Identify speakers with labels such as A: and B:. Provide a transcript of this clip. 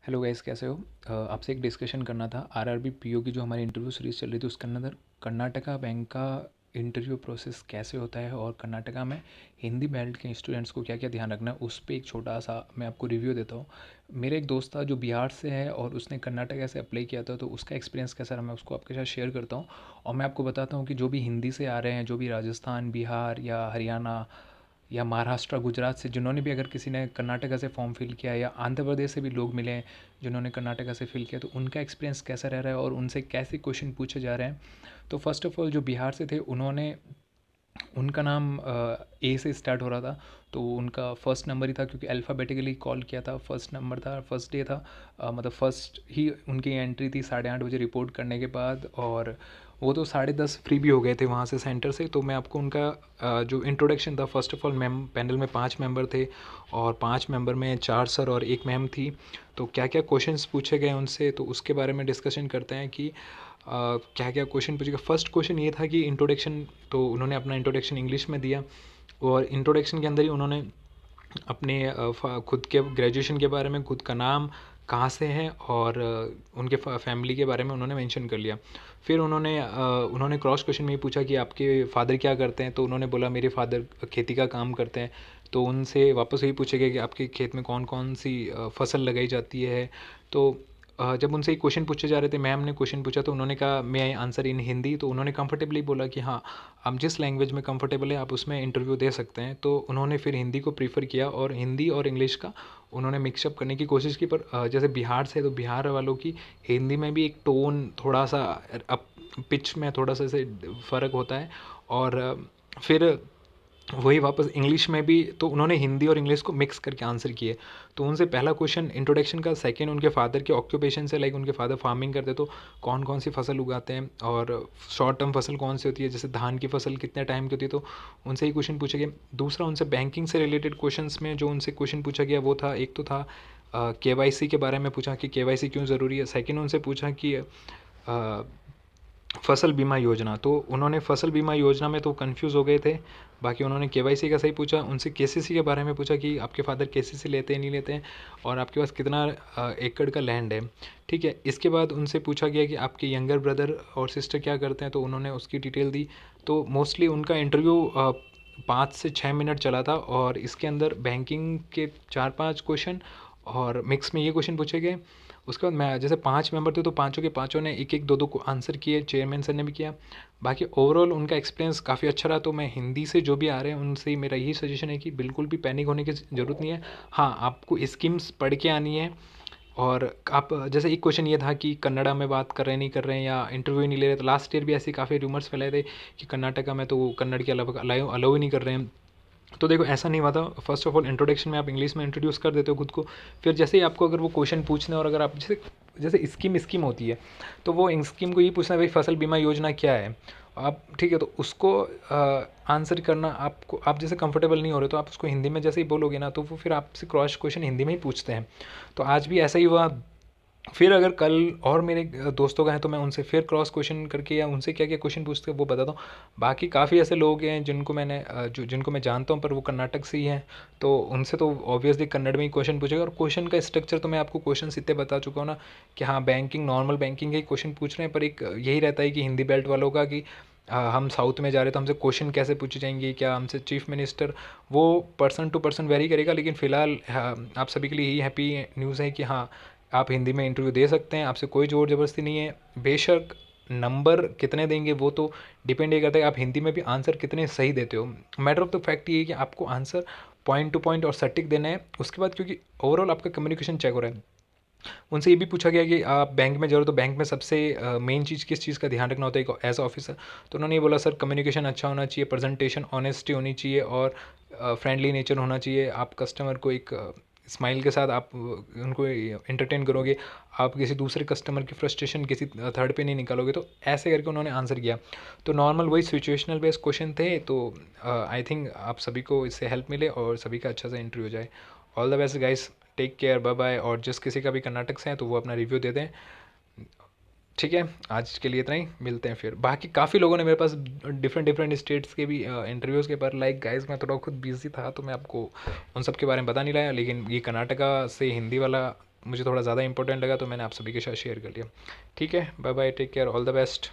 A: Hello guys, कैसे हो? आपसे एक डिस्कशन करना था। आरआरबी पीओ की जो हमारी इंटरव्यू सीरीज चल रही थी उसके अंदर कर्नाटका बैंक का इंटरव्यू प्रोसेस कैसे होता है और कर्नाटका में हिंदी बेल्ट के स्टूडेंट्स को क्या क्या ध्यान रखना है, उस पर एक छोटा सा मैं आपको रिव्यू देता हूँ। मेरा एक दोस्त था जो बिहार से है और उसने कर्नाटका से अप्लाई किया था, तो उसका एक्सपीरियंस कैसा रहा मैं उसको आपके साथ शेयर करता हूँ। और मैं आपको बताता हूँ कि जो भी हिंदी से आ रहे हैं, जो भी राजस्थान, बिहार या हरियाणा या महाराष्ट्र, गुजरात से जिन्होंने भी, अगर किसी ने कर्नाटका से फॉर्म फिल किया या आंध्र प्रदेश से भी लोग मिले हैं जिन्होंने कर्नाटका से फिल किया, तो उनका एक्सपीरियंस कैसा रह रहा है और उनसे कैसे क्वेश्चन पूछे जा रहे हैं। तो फर्स्ट ऑफ ऑल जो बिहार से थे, उन्होंने, उनका नाम ए से स्टार्ट हो रहा था, तो उनका फर्स्ट नंबर ही था क्योंकि अल्फ़ाबेटिकली कॉल किया था। फर्स्ट नंबर था, फर्स्ट डे था। मतलब फर्स्ट ही उनकी एंट्री थी 8:30 बजे रिपोर्ट करने के बाद। और वो तो 10:30 फ्री भी हो गए थे वहाँ से सेंटर से। तो मैं आपको उनका जो इंट्रोडक्शन था, first of all ma'am, panel में 5 मेंबर थे और 5 मेंबर में 4 सर और 1 मैम थी। तो क्या क्या क्वेश्चंस पूछे गए उनसे, तो उसके बारे में डिस्कशन करते हैं कि क्या क्या क्वेश्चन पूछेगा। फर्स्ट क्वेश्चन ये था कि इंट्रोडक्शन, तो उन्होंने अपना इंट्रोडक्शन इंग्लिश में दिया और इंट्रोडक्शन के अंदर ही उन्होंने अपने खुद के ग्रेजुएशन के बारे में, खुद का नाम, कहाँ से हैं और उनके फैमिली के बारे में उन्होंने मेंशन कर लिया। फिर उन्होंने क्रॉस क्वेश्चन में ये पूछा कि आपके फादर क्या करते हैं, तो उन्होंने बोला मेरे फादर खेती का काम करते हैं। तो उनसे वापस वही पूछा गया कि आपके खेत में कौन कौन सी फसल लगाई जाती है। तो जब उनसे एक क्वेश्चन पूछे जा रहे थे, मैम ने क्वेश्चन पूछा तो उन्होंने कहा मे आई आंसर इन हिंदी, तो उन्होंने कंफर्टेबली बोला कि हाँ, आप जिस लैंग्वेज में कंफर्टेबल है आप उसमें इंटरव्यू दे सकते हैं। तो उन्होंने फिर हिंदी को प्रीफर किया और हिंदी और इंग्लिश का उन्होंने मिक्सअप करने की कोशिश की। पर जैसे बिहार से, तो बिहार वालों की हिंदी में भी एक टोन थोड़ा सा अप, पिच में थोड़ा सा ऐसे फ़र्क होता है। और फिर वही वापस इंग्लिश में भी, तो उन्होंने हिंदी और इंग्लिश को मिक्स करके आंसर किए। तो उनसे पहला क्वेश्चन इंट्रोडक्शन का, सेकंड उनके फादर के ऑक्यूपेशन से, लाइक उनके फादर फार्मिंग करते, तो कौन कौन सी फसल उगाते हैं और शॉर्ट टर्म फसल कौन सी होती है, जैसे धान की फसल कितने टाइम की होती है, तो उनसे ही क्वेश्चन पूछे गए। दूसरा उनसे बैंकिंग से रिलेटेड क्वेश्चन में जो उनसे क्वेश्चन पूछा गया वो था, एक तो था KYC के बारे में पूछा कि KYC क्यों ज़रूरी है। सेकेंड उनसे पूछा कि फसल बीमा योजना, तो उन्होंने फसल बीमा योजना में तो कंफ्यूज हो गए थे। बाकी उन्होंने केवाईसी का सही पूछा। उनसे केसीसी के बारे में पूछा कि आपके फादर केसीसी लेते हैं नहीं लेते हैं और आपके पास कितना एकड़ का लैंड है। ठीक है, इसके बाद उनसे पूछा गया कि आपके यंगर ब्रदर और सिस्टर क्या करते हैं, तो उन्होंने उसकी डिटेल दी। तो मोस्टली उनका इंटरव्यू 5 से 6 मिनट चला था और इसके अंदर बैंकिंग के 4-5 क्वेश्चन और मिक्स में ये क्वेश्चन पूछे गए। उसके बाद मैं, जैसे 5 मेंबर थे तो पाँचों के पाँचों ने एक एक दो दो को आंसर किए, चेयरमैन सर ने भी किया। बाकी ओवरऑल उनका एक्सपीरियंस काफ़ी अच्छा रहा। तो मैं हिंदी से जो भी आ रहे हैं उनसे ही मेरा यही सजेशन है कि बिल्कुल भी पैनिक होने की ज़रूरत नहीं है। हाँ, आपको स्कीम्स पढ़ के आनी है। और आप, जैसे एक क्वेश्चन ये था कि कन्नड़ा में बात कर रहे हैं नहीं कर रहे हैं या इंटरव्यू नहीं ले रहे, तो लास्ट ईयर भी ऐसे काफ़ी रूमर्स फैलाए थे कि कर्नाटका में तो कन्नड़ के अलावा अलाउ ही नहीं कर रहे हैं। तो देखो ऐसा नहीं हुआ था। फर्स्ट ऑफ ऑल इंट्रोडक्शन में आप इंग्लिश में इंट्रोड्यूस कर देते हो खुद को। फिर जैसे ही आपको अगर वो क्वेश्चन पूछना है और अगर आप जैसे जैसे स्कीम होती है, तो वो स्कीम को ये पूछना है भाई फसल बीमा योजना क्या है। आप ठीक है, तो उसको आंसर करना आपको, आप जैसे कंफर्टेबल नहीं हो रहे तो आप उसको हिंदी में जैसे ही बोलोगे ना, तो वो फिर आपसे क्रॉस क्वेश्चन हिंदी में ही पूछते हैं। तो आज भी ऐसा ही हुआ। फिर अगर कल और मेरे दोस्तों का है तो मैं उनसे फिर क्रॉस क्वेश्चन करके या उनसे क्या क्या क्वेश्चन पूछते हैं वो बताता हूँ। बाकी काफ़ी ऐसे लोग हैं जिनको मैं जानता हूँ पर वो कर्नाटक से ही हैं। तो उनसे तो ऑब्वियसली कन्नड़ में ही क्वेश्चन पूछेगा। और क्वेश्चन का स्ट्रक्चर तो मैं आपको क्वेश्चन इतने बता चुका हूँ ना कि हाँ, बैंकिंग, नॉर्मल बैंकिंग के क्वेश्चन पूछ रहे हैं। पर एक यही रहता है कि हिंदी बेल्ट वालों का कि हम साउथ में जा रहे हैं तो हमसे क्वेश्चन कैसे पूछे जाएंगे, क्या हमसे चीफ मिनिस्टर, वो पर्सन टू पर्सन वेरी करेगा। लेकिन फ़िलहाल आप सभी के लिए यही हैप्पी न्यूज़ है कि हाँ, आप हिंदी में इंटरव्यू दे सकते हैं। आपसे कोई ज़ोर ज़बरदस्ती नहीं है। बेशक नंबर कितने देंगे वो तो डिपेंड ये करता है आप हिंदी में भी आंसर कितने सही देते हो। मैटर ऑफ द फैक्ट ये है कि आपको आंसर पॉइंट टू पॉइंट और सटीक देना है। उसके बाद क्योंकि ओवरऑल आपका कम्युनिकेशन चेक हो रहा है, उनसे ये भी पूछा गया कि आप बैंक में जाओ तो बैंक में सबसे मेन चीज़ किस चीज़ का ध्यान रखना होता है एज ऑफिसर। तो उन्होंने ये बोला सर, कम्युनिकेशन अच्छा होना चाहिए, प्रेजेंटेशन ऑनेस्टी होनी चाहिए और फ्रेंडली नेचर होना चाहिए। आप कस्टमर को एक स्माइल के साथ आप उनको एंटरटेन करोगे। आप किसी दूसरे कस्टमर की फ्रस्ट्रेशन किसी थर्ड पे नहीं निकालोगे। तो ऐसे करके उन्होंने आंसर किया। तो नॉर्मल वही सिचुएशनल बेस्ड क्वेश्चन थे। तो आई थिंक आप सभी को इससे हेल्प मिले और सभी का अच्छा सा इंटरव्यू हो जाए। All the best guys, take care, bye bye. और जिस किसी का भी कर्नाटक से हैं तो वो अपना रिव्यू दे दें। ठीक है, आज के लिए इतना ही, मिलते हैं फिर। बाकी काफ़ी लोगों ने मेरे पास डिफरेंट डिफरेंट स्टेट्स के भी इंटरव्यूज़ के, पर लाइक गाइस मैं थोड़ा खुद बिजी था तो मैं आपको उन सब के बारे में बता नहीं लाया। लेकिन ये कर्नाटका से हिंदी वाला मुझे थोड़ा ज़्यादा इंपॉर्टेंट लगा तो मैंने आप सभी के साथ शेयर कर लिया। ठीक है, bye bye, take care, all the best.